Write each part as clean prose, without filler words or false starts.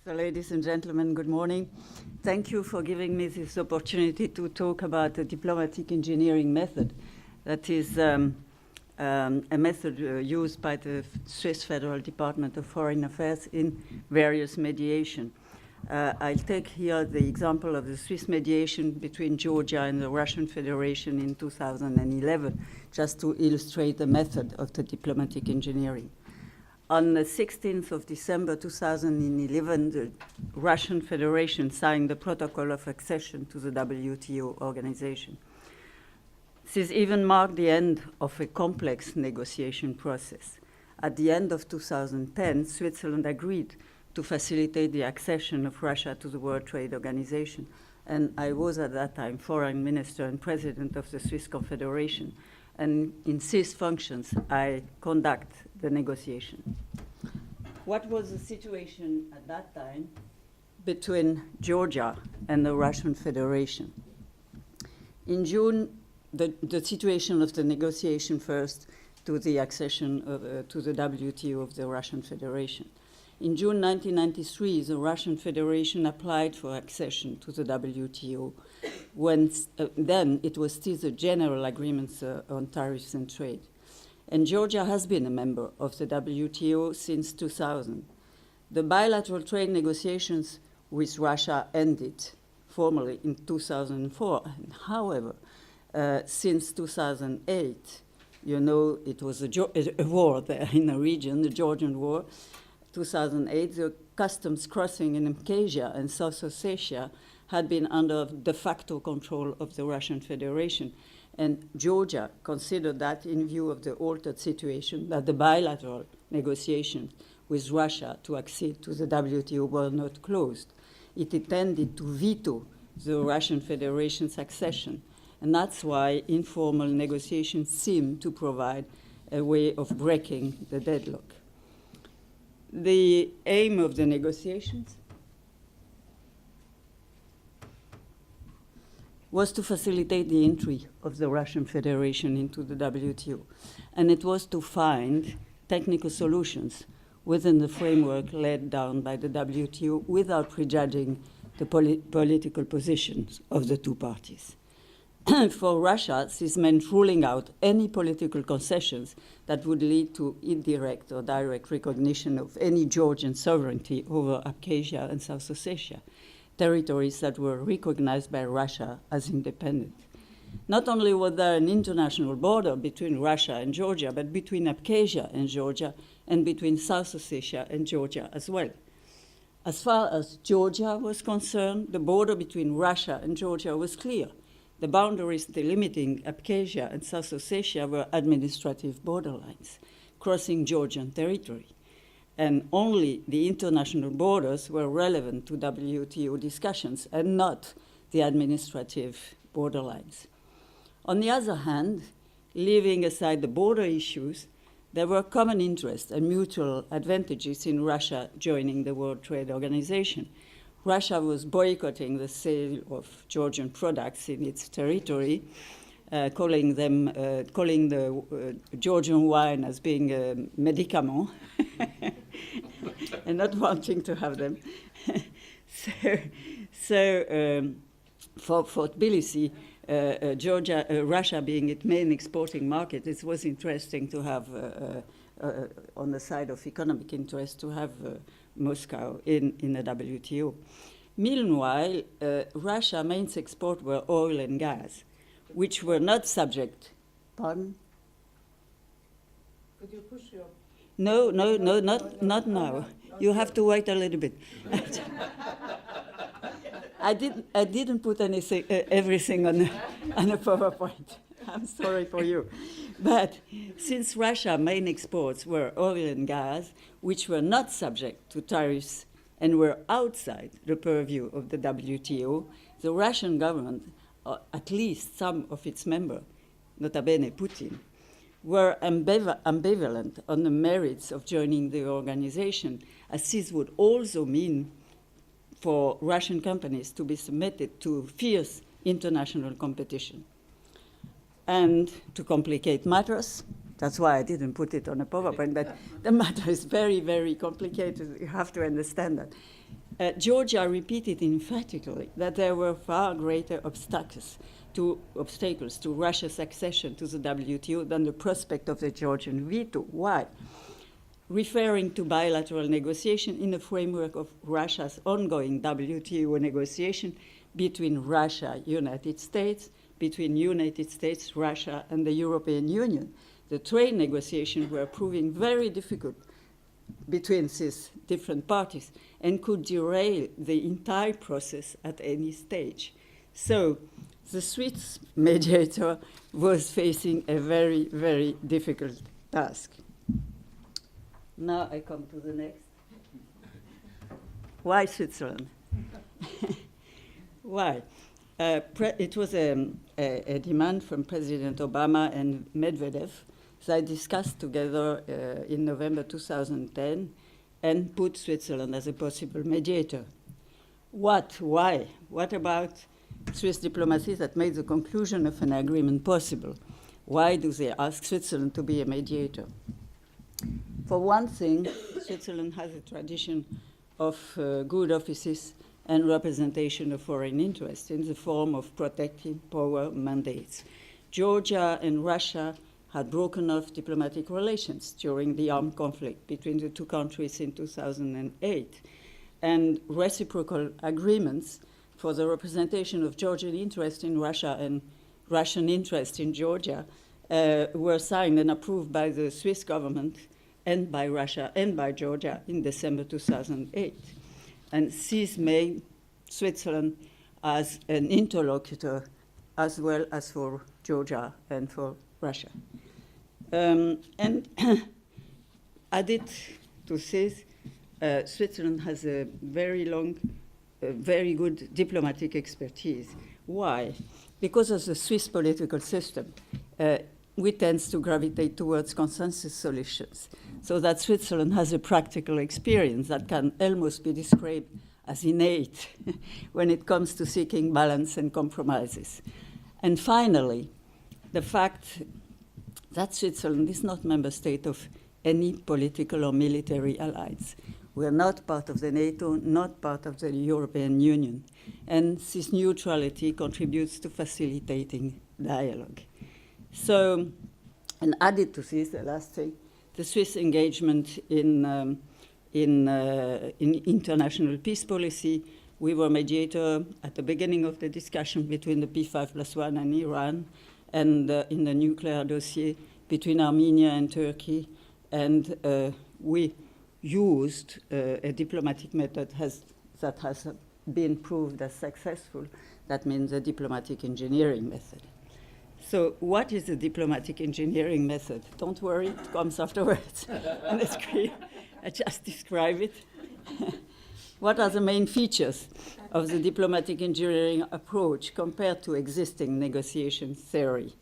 So, ladies and gentlemen, good morning. Thank you for giving me this opportunity to talk about the diplomatic engineering method. That is a method used by the Swiss Federal Department of Foreign Affairs in various mediation. I'll take here the example of the Swiss mediation between Georgia and the Russian Federation in 2011, just to illustrate the method of the diplomatic engineering. On the 16th of December 2011, the Russian Federation signed the protocol of accession to the WTO organization. This even marked the end of a complex negotiation process. At the end of 2010, Switzerland agreed to facilitate the accession of Russia to the World Trade Organization. And I was at that time foreign minister and president of the Swiss Confederation. And in these functions, I conduct the negotiation. What was the situation at that time between Georgia and the Russian Federation? In June, the situation of the negotiation first to the accession to the WTO of the Russian Federation. In June 1993, the Russian Federation applied for accession to the WTO. Then it was still the general agreements on tariffs and trade. And Georgia has been a member of the WTO since 2000. The bilateral trade negotiations with Russia ended formally in 2004. However, since 2008, you know, it was a war there in the region, the Georgian War. 2008, the customs crossing in Abkhazia and South Ossetia had been under de facto control of the Russian Federation. And Georgia considered that, in view of the altered situation, that the bilateral negotiations with Russia to accede to the WTO were not closed. It intended to veto the Russian Federation's accession. And that's why informal negotiations seem to provide a way of breaking the deadlock. The aim of the negotiations was to facilitate the entry of the Russian Federation into the WTO. And it was to find technical solutions within the framework laid down by the WTO without prejudging the political positions of the two parties. For Russia, this meant ruling out any political concessions that would lead to indirect or direct recognition of any Georgian sovereignty over Abkhazia and South Ossetia, territories that were recognized by Russia as independent. Not only was there an international border between Russia and Georgia, but between Abkhazia and Georgia, and between South Ossetia and Georgia as well. As far as Georgia was concerned, the border between Russia and Georgia was clear. The boundaries delimiting Abkhazia and South Ossetia were administrative borderlines, crossing Georgian territory. And only the international borders were relevant to WTO discussions and not the administrative borderlines. On the other hand, leaving aside the border issues, there were common interests and mutual advantages in Russia joining the World Trade Organization. Russia was boycotting the sale of Georgian products in its territory, calling the Georgian wine as being a medicament, and not wanting to have them. For Tbilisi, Russia being its main exporting market, it was interesting to have, on the side of economic interest, to have Moscow in the WTO. Meanwhile, Russia's main export were oil and gas, which were not subject. Pardon? Could you push your... No, not now. You have to wait a little bit. I didn't put everything on a PowerPoint. I'm sorry for you. But since Russia's main exports were oil and gas, which were not subject to tariffs and were outside the purview of the WTO, the Russian government, or at least some of its members, nota bene Putin, were ambivalent on the merits of joining the organization, as this would also mean for Russian companies to be submitted to fierce international competition. And to complicate matters, that's why I didn't put it on a PowerPoint, but the matter is very, very complicated. You have to understand that. Georgia repeated emphatically that there were far greater obstacles to Russia's accession to the WTO than the prospect of the Georgian veto. Why? Referring to bilateral negotiation in the framework of Russia's ongoing WTO negotiation between Russia, United States, between United States, Russia, and the European Union. The trade negotiations were proving very difficult between these different parties and could derail the entire process at any stage. So the Swiss mediator was facing a very, very difficult task. Now I come to the next. Why Switzerland? Why? It was a demand from President Obama and Medvedev. They discussed together in November 2010 and put Switzerland as a possible mediator. Why? What about Swiss diplomacy that made the conclusion of an agreement possible? Why do they ask Switzerland to be a mediator? For one thing, Switzerland has a tradition of good offices and representation of foreign interests in the form of protecting power mandates. Georgia and Russia had broken off diplomatic relations during the armed conflict between the two countries in 2008, and reciprocal agreements for the representation of Georgian interest in Russia and Russian interest in Georgia were signed and approved by the Swiss government and by Russia and by Georgia in December 2008. And this made Switzerland as an interlocutor as well as for Georgia and for Russia. And added to this, Switzerland has a very long, very good diplomatic expertise. Why? Because of the Swiss political system, we tend to gravitate towards consensus solutions, so that Switzerland has a practical experience that can almost be described as innate when it comes to seeking balance and compromises. And finally, the fact that Switzerland is not a member state of any political or military alliance. We are not part of the NATO, not part of the European Union. And this neutrality contributes to facilitating dialogue. So, and added to this, the last thing, the Swiss engagement in international peace policy. We were mediator at the beginning of the discussion between the P5+1 and Iran, and in the nuclear dossier between Armenia and Turkey. And we used a diplomatic method that has been proved as successful. That means a diplomatic engineering method. So what is the diplomatic engineering method? Don't worry, it comes afterwards on the screen. I just describe it. What are the main features of the diplomatic engineering approach compared to existing negotiation theory?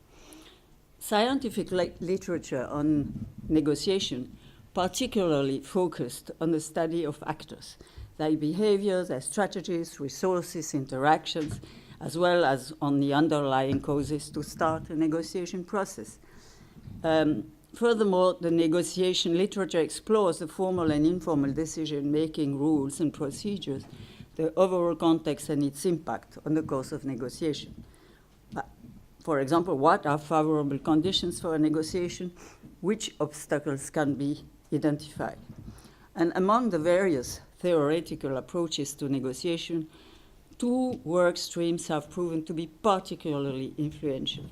Scientific literature on negotiation particularly focused on the study of actors, their behavior, their strategies, resources, interactions, as well as on the underlying causes to start a negotiation process. Furthermore, the negotiation literature explores the formal and informal decision-making rules and procedures, the overall context and its impact on the course of negotiation. For example, what are favorable conditions for a negotiation? Which obstacles can be identified? And among the various theoretical approaches to negotiation, two work streams have proven to be particularly influential: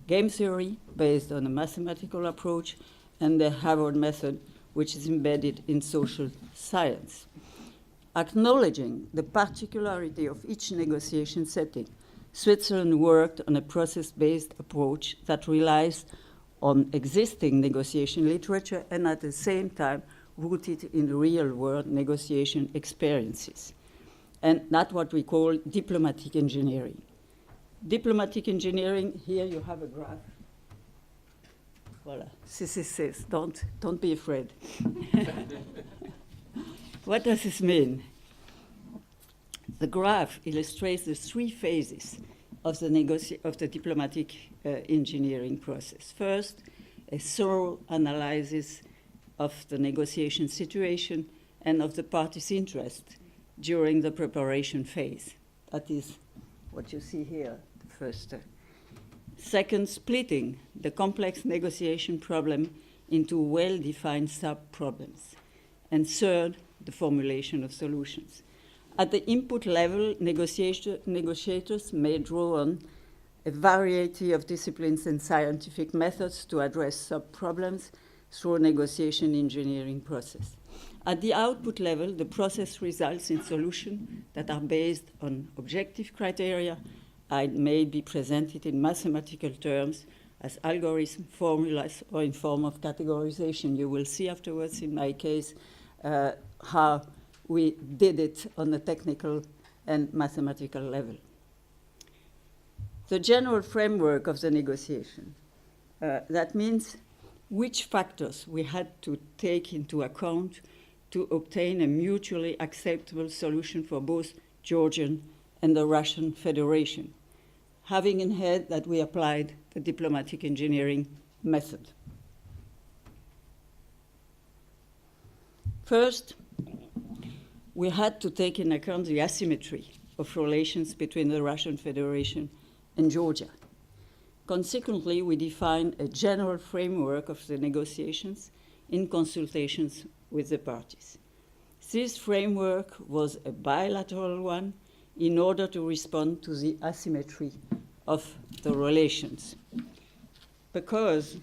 game theory, based on a mathematical approach, and the Harvard method, which is embedded in social science. Acknowledging the particularity of each negotiation setting, Switzerland worked on a process-based approach that relies on existing negotiation literature and at the same time rooted in real-world negotiation experiences. And that's what we call diplomatic engineering. Diplomatic engineering, here you have a graph. Voilà, this is this, don't be afraid. What does this mean? The graph illustrates the three phases of the diplomatic engineering process. First, a thorough analysis of the negotiation situation and of the parties' interest during the preparation phase. That is what you see here, the first. Second, splitting the complex negotiation problem into well-defined sub-problems. And third, the formulation of solutions. At the input level, negotiators may draw on a variety of disciplines and scientific methods to address sub-problems through a negotiation engineering process. At the output level, the process results in solutions that are based on objective criteria and may be presented in mathematical terms as algorithms, formulas, or in form of categorization. You will see afterwards, in my case, how we did it on a technical and mathematical level. The general framework of the negotiation. That means which factors we had to take into account to obtain a mutually acceptable solution for both Georgian and the Russian Federation, having in head that we applied the diplomatic engineering method. First, we had to take into account the asymmetry of relations between the Russian Federation and Georgia. Consequently, we defined a general framework of the negotiations in consultations with the parties. This framework was a bilateral one in order to respond to the asymmetry of the relations. Because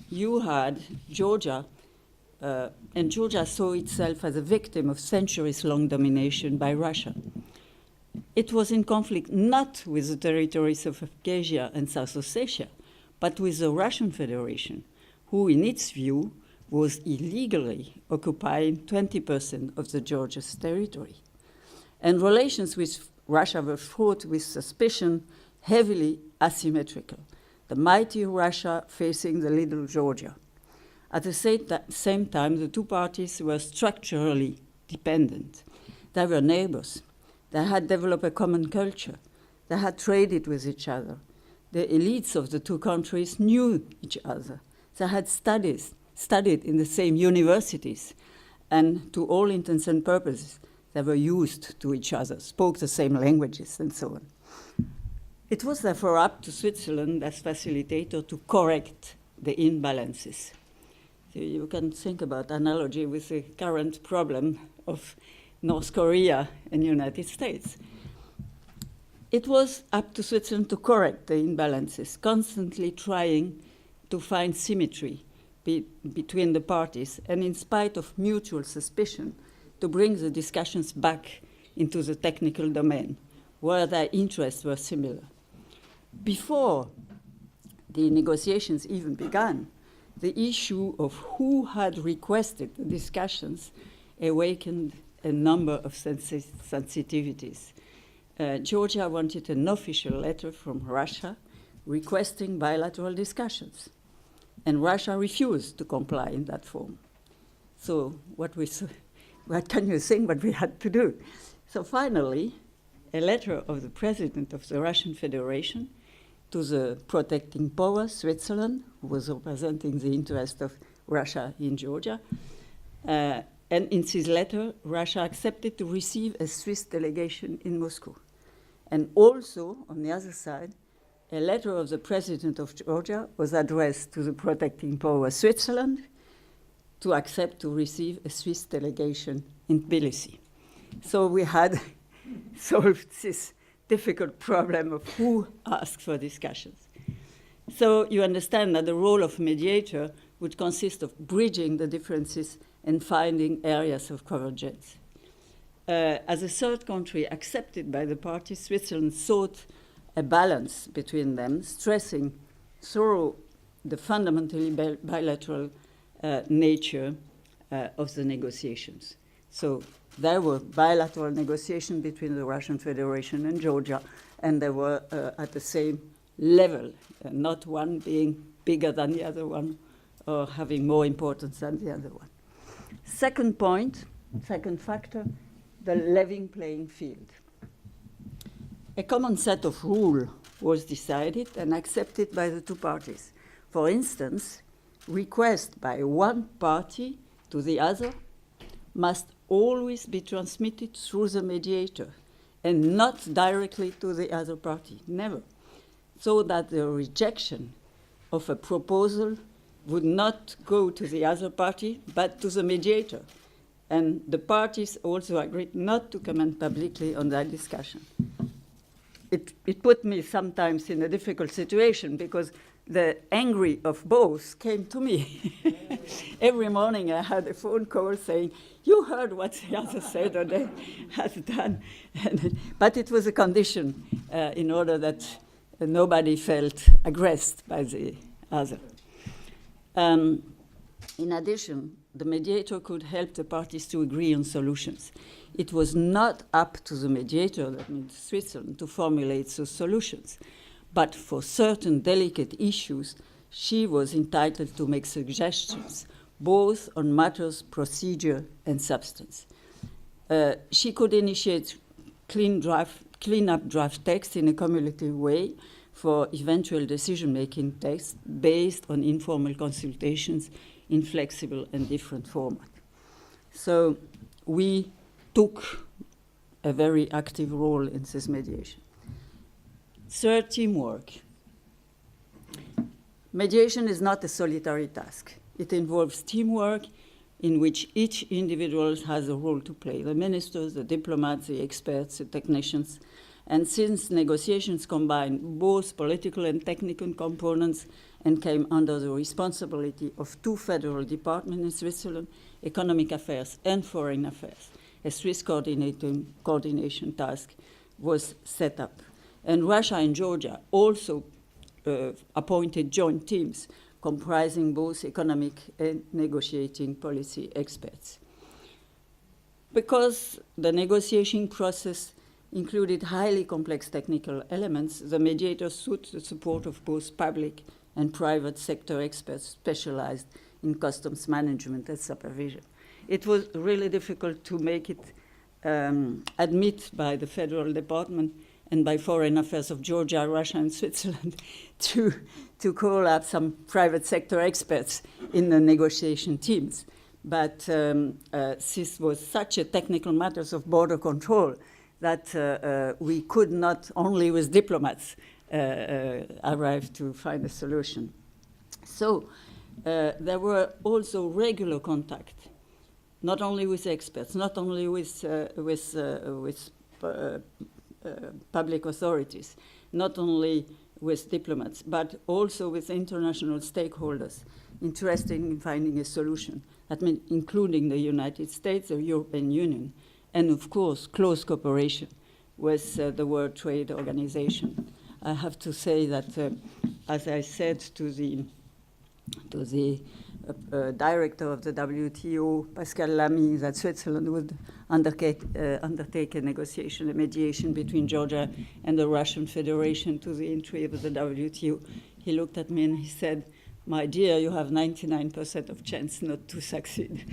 you had Georgia, and Georgia saw itself as a victim of centuries-long domination by Russia. It was in conflict not with the territories of Abkhazia and South Ossetia, but with the Russian Federation, who, in its view, was illegally occupying 20% of the Georgia's territory. And relations with Russia were fraught with suspicion, heavily asymmetrical, the mighty Russia facing the little Georgia. At the same time, the two parties were structurally dependent. They were neighbors. They had developed a common culture. They had traded with each other. The elites of the two countries knew each other. They had studied in the same universities, and to all intents and purposes, they were used to each other, spoke the same languages, and so on. It was therefore up to Switzerland as facilitator to correct the imbalances. So you can think about analogy with the current problem of North Korea and United States. It was up to Switzerland to correct the imbalances, constantly trying to find symmetry between the parties, and in spite of mutual suspicion, to bring the discussions back into the technical domain, where their interests were similar. Before the negotiations even began, the issue of who had requested the discussions awakened a number of sensitivities. Georgia wanted an official letter from Russia requesting bilateral discussions, and Russia refused to comply in that form. So what can you think what we had to do? So finally, a letter of the president of the Russian Federation to the protecting power, Switzerland, who was representing the interest of Russia in Georgia. And in this letter, Russia accepted to receive a Swiss delegation in Moscow. And also, on the other side, a letter of the president of Georgia was addressed to the protecting power, Switzerland, to accept to receive a Swiss delegation in Tbilisi. So we had solved this difficult problem of who asked for discussions. So you understand that the role of mediator would consist of bridging the differences and finding areas of convergence. As a third country accepted by the parties, Switzerland sought a balance between them, stressing through the fundamentally bilateral nature of the negotiations. So there were bilateral negotiations between the Russian Federation and Georgia, and they were at the same level, not one being bigger than the other one or having more importance than the other one. Second point, second factor, the level playing field. A common set of rules was decided and accepted by the two parties. For instance, request by one party to the other must always be transmitted through the mediator and not directly to the other party, never. So that the rejection of a proposal would not go to the other party, but to the mediator. And the parties also agreed not to comment publicly on that discussion. It put me sometimes in a difficult situation because the angry of both came to me. Every morning I had a phone call saying, you heard what the other said or they has done. But it was a condition in order that nobody felt aggressed by the other. In addition, the mediator could help the parties to agree on solutions. It was not up to the mediator, that means Switzerland, to formulate those solutions. But for certain delicate issues, she was entitled to make suggestions, both on matters, procedure, and substance. She could initiate clean-up draft text in a cumulative way for eventual decision-making text based on informal consultations in flexible and different format. So we took a very active role in this mediation. Third, teamwork. Mediation is not a solitary task. It involves teamwork in which each individual has a role to play, the ministers, the diplomats, the experts, the technicians. And since negotiations combine both political and technical components and came under the responsibility of two federal departments in Switzerland, Economic Affairs and Foreign Affairs, a Swiss coordination task was set up. And Russia and Georgia also appointed joint teams comprising both economic and negotiating policy experts. Because the negotiation process included highly complex technical elements, the mediator sought the support of both public and private sector experts specialized in customs management and supervision. It was really difficult to make it admit by the federal department and by Foreign Affairs of Georgia, Russia, and Switzerland to call up some private sector experts in the negotiation teams. But this was such a technical matters of border control that we could not, only with diplomats, arrive to find a solution. So there were also regular contact, not only with experts, not only with public authorities, not only with diplomats, but also with international stakeholders interested in finding a solution. That means including the United States, the European Union, and of course, close cooperation with the World Trade Organization. I have to say that, as I said to the director of the WTO, Pascal Lamy, that Switzerland would undertake a negotiation, a mediation between Georgia and the Russian Federation to the entry of the WTO. He looked at me and he said, "My dear, you have 99% of chance not to succeed."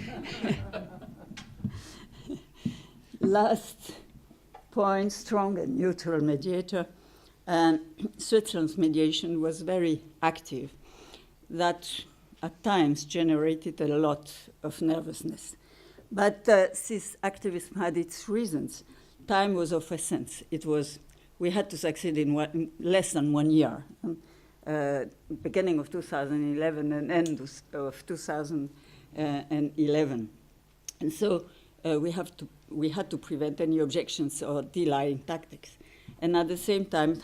Last point, strong and neutral mediator. And Switzerland's mediation was very active. That at times generated a lot of nervousness. But this activism had its reasons. Time was of essence. We had to succeed in less than 1 year. Beginning of 2011 and end of 2011. And so we had to prevent any objections or delaying tactics. And at the same time,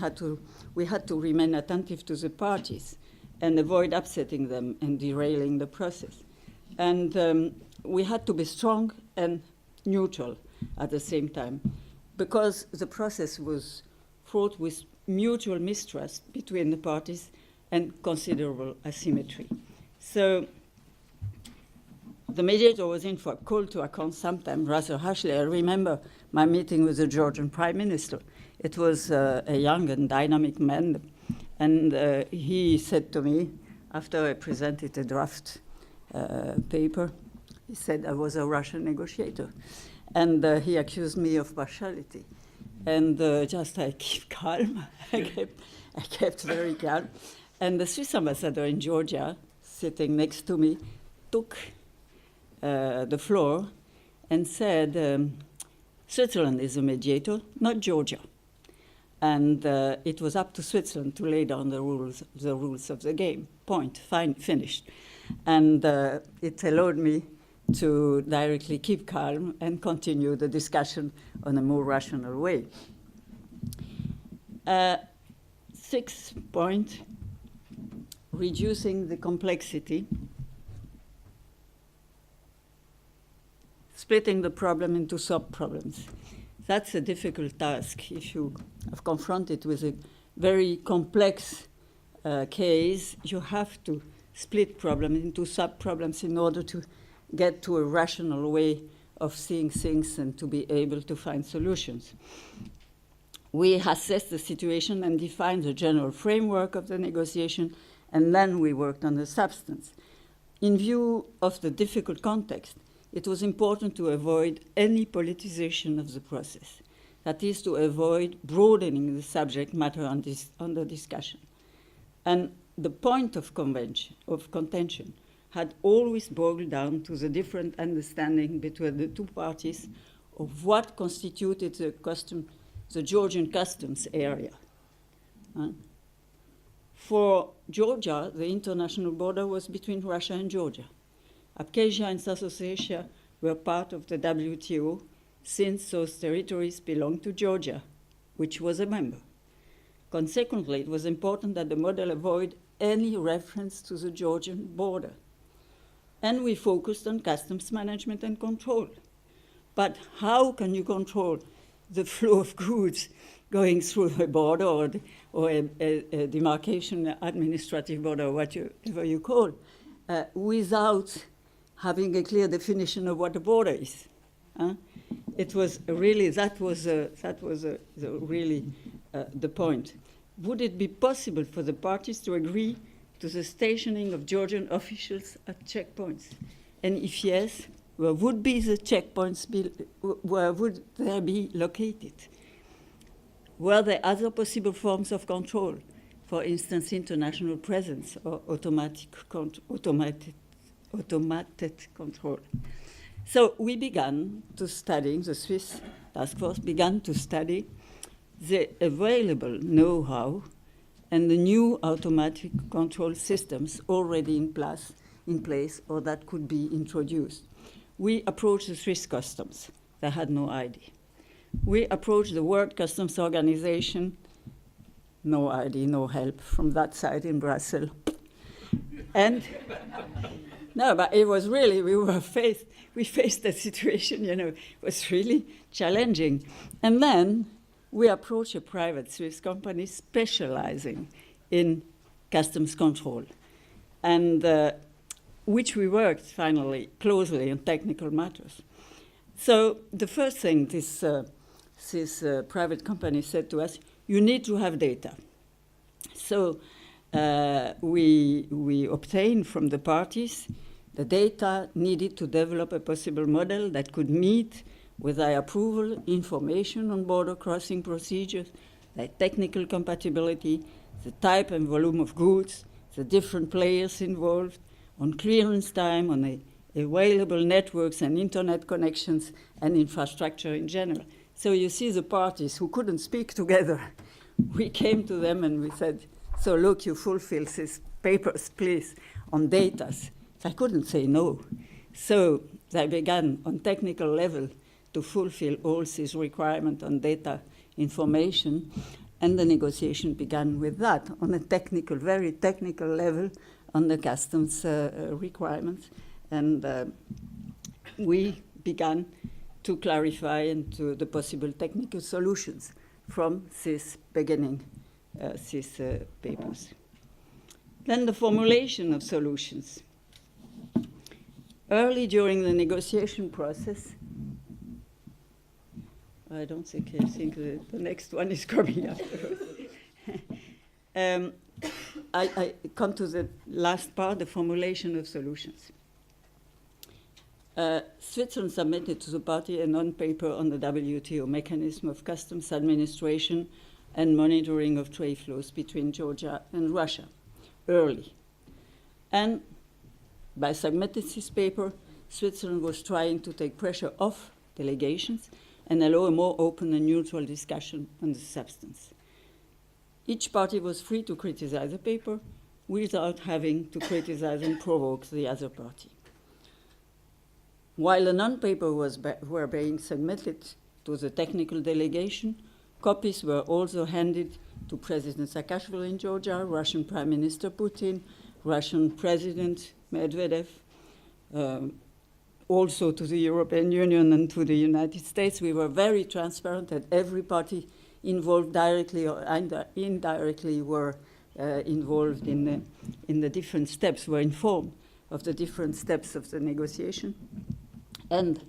we had to remain attentive to the parties and avoid upsetting them and derailing the process. And we had to be strong and neutral at the same time, because the process was fraught with mutual mistrust between the parties and considerable asymmetry. So the mediator was in for a call to account sometime rather harshly. I remember my meeting with the Georgian Prime Minister. It was a young and dynamic man, and he said to me, after I presented a draft paper, he said I was a Russian negotiator. And he accused me of partiality. And just I keep calm. I kept very calm. And the Swiss ambassador in Georgia, sitting next to me, took the floor and said, Switzerland is a mediator, not Georgia. And it was up to Switzerland to lay down the rules of the game. Point, fine, finished. And it allowed me to directly keep calm and continue the discussion on a more rational way. Sixth point, reducing the complexity, splitting the problem into sub-problems. That's a difficult task if you are confronted with a very complex case. You have to split problem into sub-problems in order to get to a rational way of seeing things and to be able to find solutions. We assessed the situation and defined the general framework of the negotiation, and then we worked on the substance. In view of the difficult context, it was important to avoid any politicization of the process. That is, to avoid broadening the subject matter under discussion. And the point of contention had always boiled down to the different understanding between the two parties of what constituted the Georgian customs area. For Georgia, the international border was between Russia and Georgia. Abkhazia and South Ossetia were part of the WTO since those territories belonged to Georgia, which was a member. Consequently, it was important that the model avoid any reference to the Georgian border. And we focused on customs management and control. But how can you control the flow of goods going through a border or a demarcation administrative border, whatever you call, without having a clear definition of what a border is? It was really, that was really the point. Would it be possible for the parties to agree to the stationing of Georgian officials at checkpoints? And if yes, where would be the checkpoints, where would they be located? Were there other possible forms of control? For instance, international presence or automated control. So we began to study, the Swiss task force began to study the available know-how and the new automatic control systems already in place or that could be introduced. We approached the Swiss customs. They had no idea. We approached the World Customs Organization. No idea, no help from that side in Brussels. And no, but it was really, we faced a situation, it was really challenging. And then we approached a private Swiss company specializing in customs control, and which we worked finally closely on technical matters. So the first thing this private company said to us, you need to have data. So we obtained from the parties the data needed to develop a possible model that could meet with their approval information on border crossing procedures, their technical compatibility, the type and volume of goods, the different players involved, on clearance time, on the available networks and internet connections and infrastructure in general. So you see the parties who couldn't speak together, we came to them and we said, so look, you fulfill these papers, please, on data. I couldn't say no. So they began on technical level to fulfill all these requirements on data information, and the negotiation began with that on a technical, very technical level on the customs requirements. And we began to clarify into the possible technical solutions from this beginning, these papers. Then the formulation of solutions. Early during the negotiation process, I think the next one is coming after. I come to the last part, the formulation of solutions. Switzerland submitted to the party a non-paper on the WTO mechanism of customs administration and monitoring of trade flows between Georgia and Russia, early. And by submitting this paper, Switzerland was trying to take pressure off delegations and allow a more open and neutral discussion on the substance. Each party was free to criticize the paper without having to criticize and provoke the other party. While the non-paper were being submitted to the technical delegation, copies were also handed to President Saakashvili in Georgia, Russian Prime Minister Putin, Russian President Medvedev, also to the European Union and to the United States. We were very transparent that every party involved directly or indirectly were involved in the different steps, were informed of the different steps of the negotiation. And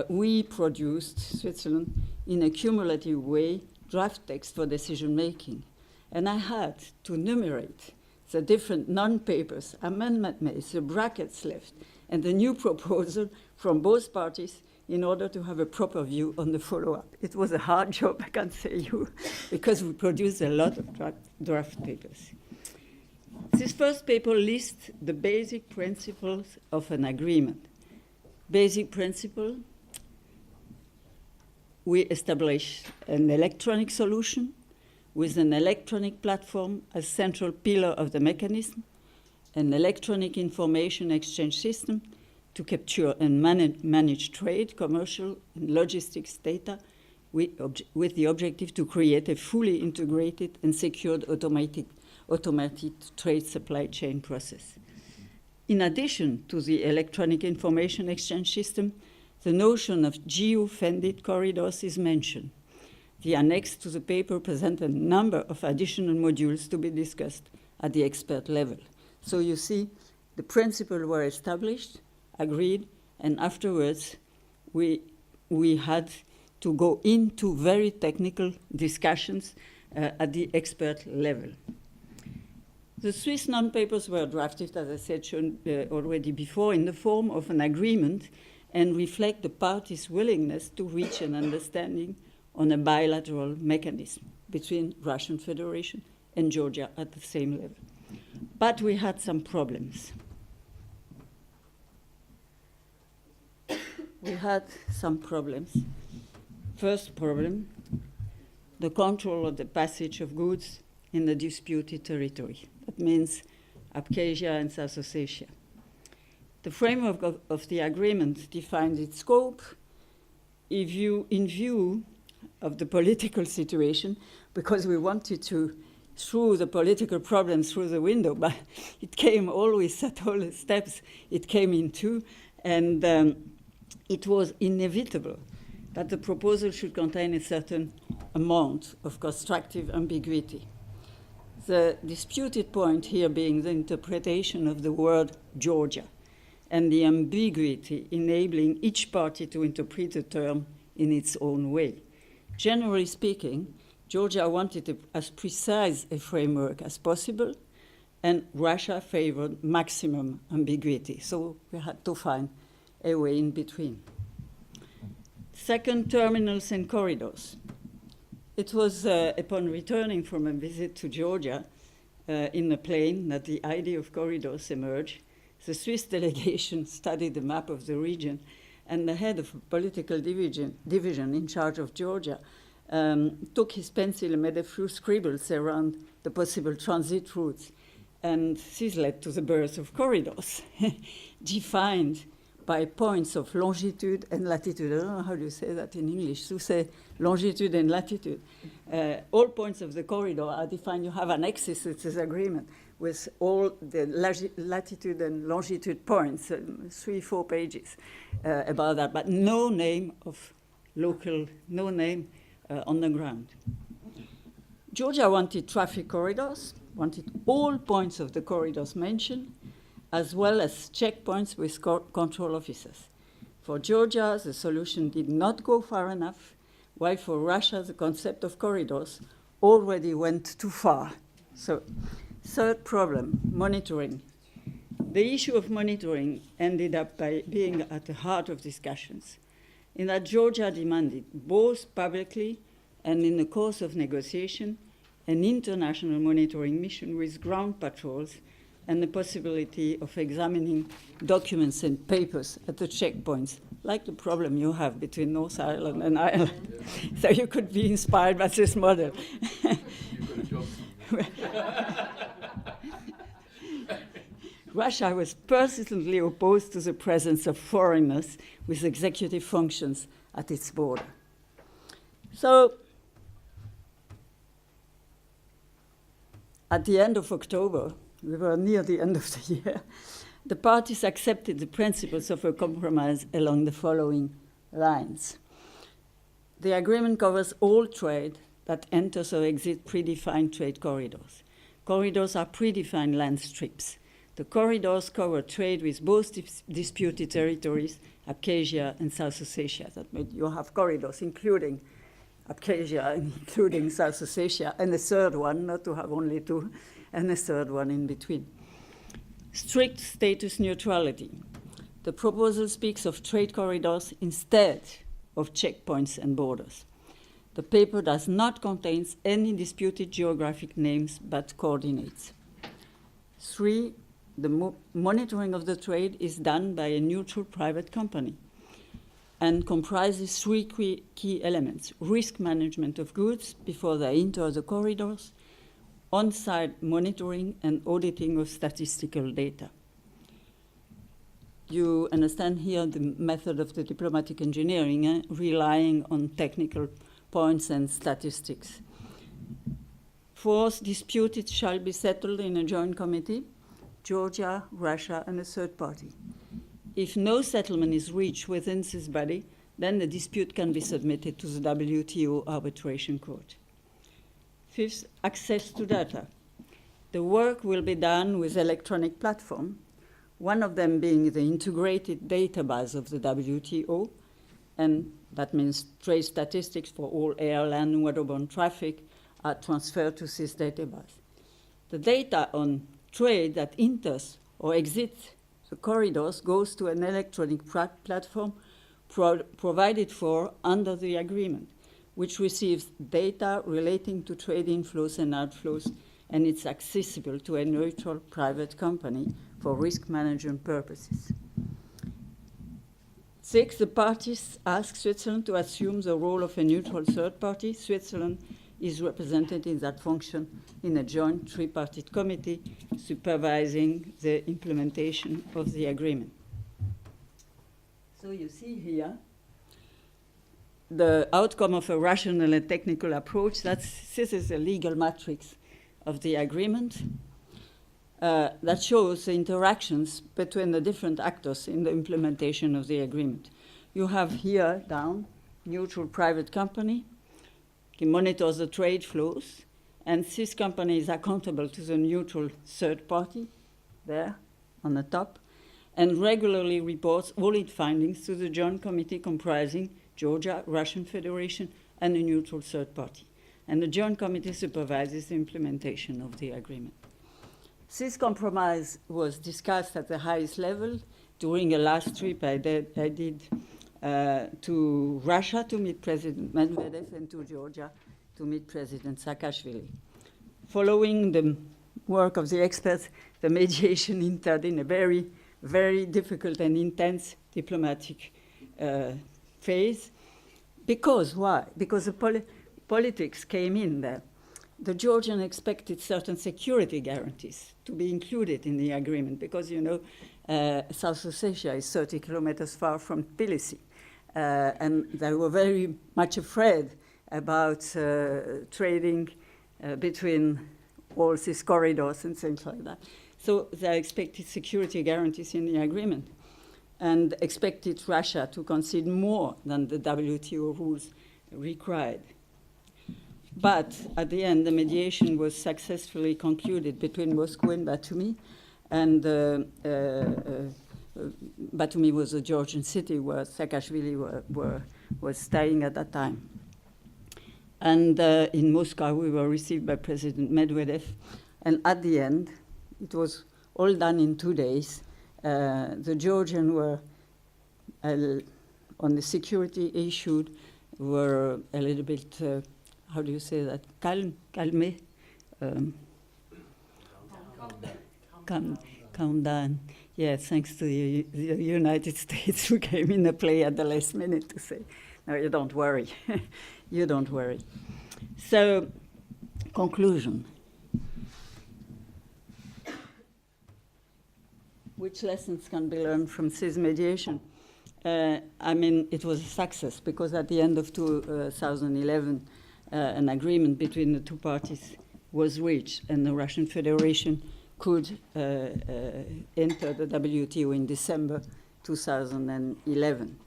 we produced, Switzerland, in a cumulative way, draft text for decision making. And I had to enumerate the different non-papers, amendment made, the brackets left, and the new proposal from both parties in order to have a proper view on the follow-up. It was a hard job, I can say you, because we produced a lot of draft papers. This first paper lists the basic principles of an agreement. Basic principle, we establish an electronic solution with an electronic platform as central pillar of the mechanism, an electronic information exchange system to capture and manage trade, commercial, and logistics data with the objective to create a fully integrated and secured automated trade supply chain process. In addition to the electronic information exchange system, the notion of geo-funded corridors is mentioned. The annex to the paper presents a number of additional modules to be discussed at the expert level. So you see, the principles were established, agreed, and afterwards we had to go into very technical discussions at the expert level. The Swiss non-papers were drafted, as I said, shown already before, in the form of an agreement and reflect the parties' willingness to reach an understanding on a bilateral mechanism between Russian Federation and Georgia at the same level. But we had some problems. We had some problems. First problem, the control of the passage of goods in the disputed territory. That means Abkhazia and South Ossetia. The framework of the agreement defines its scope in view of the political situation, because we wanted to through the political problems through the window, but it came always at all the steps it came into, and it was inevitable that the proposal should contain a certain amount of constructive ambiguity. The disputed point here being the interpretation of the word Georgia and the ambiguity enabling each party to interpret the term in its own way. Generally speaking, Georgia wanted as precise a framework as possible, and Russia favored maximum ambiguity. So we had to find a way in between. Second, terminals and corridors. It was upon returning from a visit to Georgia in a plane that the idea of corridors emerged. The Swiss delegation studied the map of the region, and the head of a political division in charge of Georgia took his pencil and made a few scribbles around the possible transit routes. And this led to the birth of corridors, defined by points of longitude and latitude. I don't know how to say that in English, to say longitude and latitude. All points of the corridor are defined. You have an axis, it's this agreement, with all the latitude and longitude points, 3-4 pages about that, but no name of local, no name on the ground. Georgia wanted traffic corridors, wanted all points of the corridors mentioned, as well as checkpoints with control officers. For Georgia, the solution did not go far enough, while for Russia, the concept of corridors already went too far. So, third problem, monitoring. The issue of monitoring ended up by being at the heart of discussions, in that Georgia demanded, both publicly and in the course of negotiation, an international monitoring mission with ground patrols and the possibility of examining documents and papers at the checkpoints, like the problem you have between North Ireland and Ireland. So you could be inspired by this model. Russia was persistently opposed to the presence of foreigners with executive functions at its border. So, at the end of October, we were near the end of the year, the parties accepted the principles of a compromise along the following lines. The agreement covers all trade that enters or exits predefined trade corridors. Corridors are predefined land strips. The corridors cover trade with both disputed territories, Abkhazia and South Ossetia. That means you have corridors including Abkhazia, including South Ossetia, and a third one, not to have only two, and a third one in between. Strict status neutrality. The proposal speaks of trade corridors instead of checkpoints and borders. The paper does not contain any disputed geographic names but coordinates. 3, the monitoring of the trade is done by a neutral private company and comprises 3 key elements: risk management of goods before they enter the corridors, on-site monitoring, and auditing of statistical data. You understand here the method of the diplomatic engineering, relying on technical points and statistics. 4th, disputes shall be settled in a joint committee, Georgia, Russia, and a third party. If no settlement is reached within this body, then the dispute can be submitted to the WTO arbitration court. 5th, access to data. The work will be done with electronic platform, one of them being the integrated database of the WTO, and that means trade statistics for all air, land, and waterborne traffic are transferred to this database. The data on trade that enters or exits the corridors goes to an electronic platform provided for under the agreement, which receives data relating to trade inflows and outflows, and it's accessible to a neutral private company for risk management purposes. 6, the parties ask Switzerland to assume the role of a neutral third party. Switzerland is represented in that function in a joint tripartite committee supervising the implementation of the agreement. So you see here the outcome of a rational and technical approach. This is a legal matrix of the agreement that shows the interactions between the different actors in the implementation of the agreement. You have here down neutral private company. He monitors the trade flows, and this company is accountable to the neutral third party there on the top, and regularly reports all its findings to the joint committee comprising Georgia, Russian Federation, and a neutral third party. And the joint committee supervises the implementation of the agreement. This compromise was discussed at the highest level during a last trip I did to Russia to meet President Medvedev and to Georgia to meet President Saakashvili. Following the work of the experts, the mediation entered in a very, very difficult and intense diplomatic phase. Because why? Because the politics came in there. The Georgians expected certain security guarantees to be included in the agreement because, you know, South Ossetia is 30 kilometers far from Tbilisi. And they were very much afraid about trading between all these corridors and things like that. So they expected security guarantees in the agreement and expected Russia to concede more than the WTO rules required. But at the end, the mediation was successfully concluded between Moscow and Batumi, and Batumi was a Georgian city where Saakashvili was staying at that time. And in Moscow, we were received by President Medvedev, and at the end, it was all done in 2 days. The Georgians were, on the security issue, were a little bit, how do you say that? Calme. Calm down. Yeah, thanks to the United States who came in the play at the last minute to say, no, you don't worry. You don't worry. So, conclusion. Which lessons can be learned from CIS mediation? I mean, it was a success because at the end of 2011, an agreement between the two parties was reached, and the Russian Federation could enter the WTO in December 2011.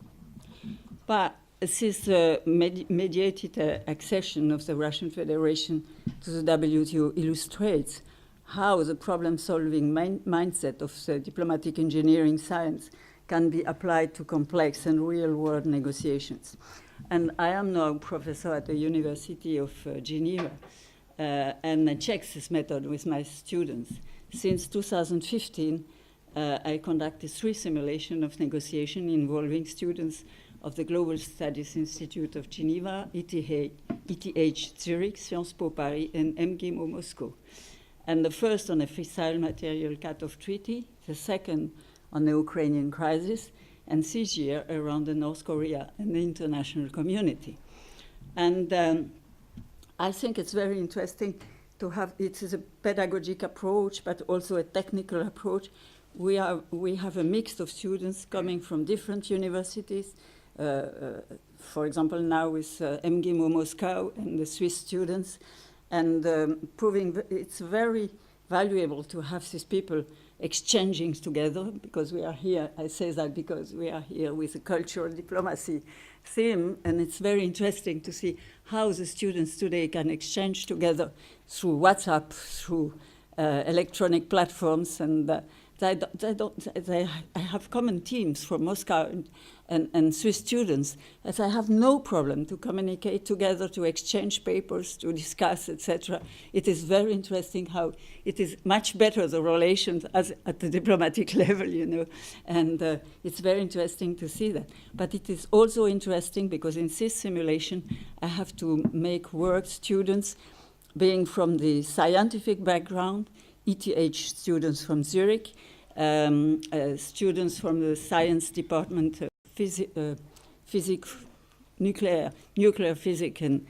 But this mediated accession of the Russian Federation to the WTO illustrates how the problem-solving mindset of the diplomatic engineering science can be applied to complex and real-world negotiations. And I am now professor at the University of Geneva, and I check this method with my students. Since 2015, I conducted 3 simulations of negotiation involving students of the Global Studies Institute of Geneva, ETH Zurich, Sciences Po Paris, and MGIMO Moscow. And the first on a fissile material cut-off treaty, the second on the Ukrainian crisis, and this year around the North Korea and the international community. And I think it's very interesting to have, it is a pedagogic approach, but also a technical approach. We have a mix of students coming from different universities, for example, now with MGIMO Moscow and the Swiss students, and proving it's very valuable to have these people exchanging together, because we are here, I say that because we are here with a cultural diplomacy theme, and it's very interesting to see how the students today can exchange together through WhatsApp, through electronic platforms, and I have common teams from Moscow and Swiss students, that I have no problem to communicate together, to exchange papers, to discuss, etc. It is very interesting how it is much better, the relations at the diplomatic level, you know, and it's very interesting to see that. But it is also interesting because in this simulation, I have to make work students being from the scientific background, ETH students from Zurich, students from the science department, nuclear physics, and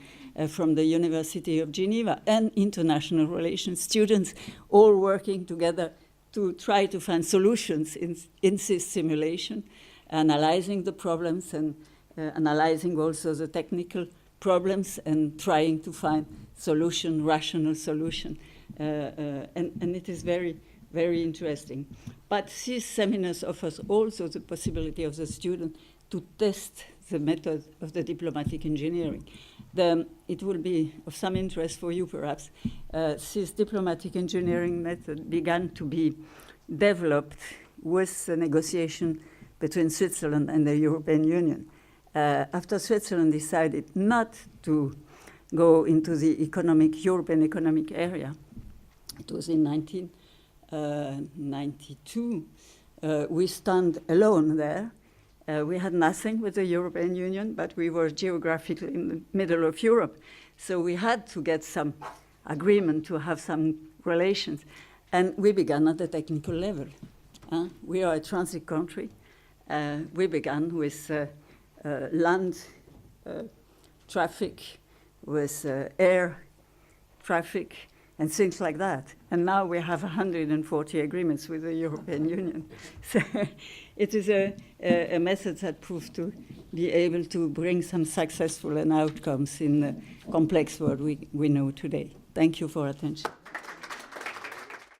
from the University of Geneva, and international relations students, all working together to try to find solutions in this simulation, analyzing the problems and analyzing also the technical problems and trying to find solution, rational solution. And it is very, very interesting. But these seminars offers also the possibility of the student to test the method of the diplomatic engineering. It will be of some interest for you, perhaps. This diplomatic engineering method began to be developed with the negotiation between Switzerland and the European Union. After Switzerland decided not to go into the European economic area, it was in 1992, we stand alone there. We had nothing with the European Union, but we were geographically in the middle of Europe. So we had to get some agreement to have some relations. And we began at the technical level. We are a transit country. We began with land traffic, with air traffic, and things like that. And now we have 140 agreements with the European Union. So it is a method that proved to be able to bring some successful outcomes in the complex world we know today. Thank you for attention.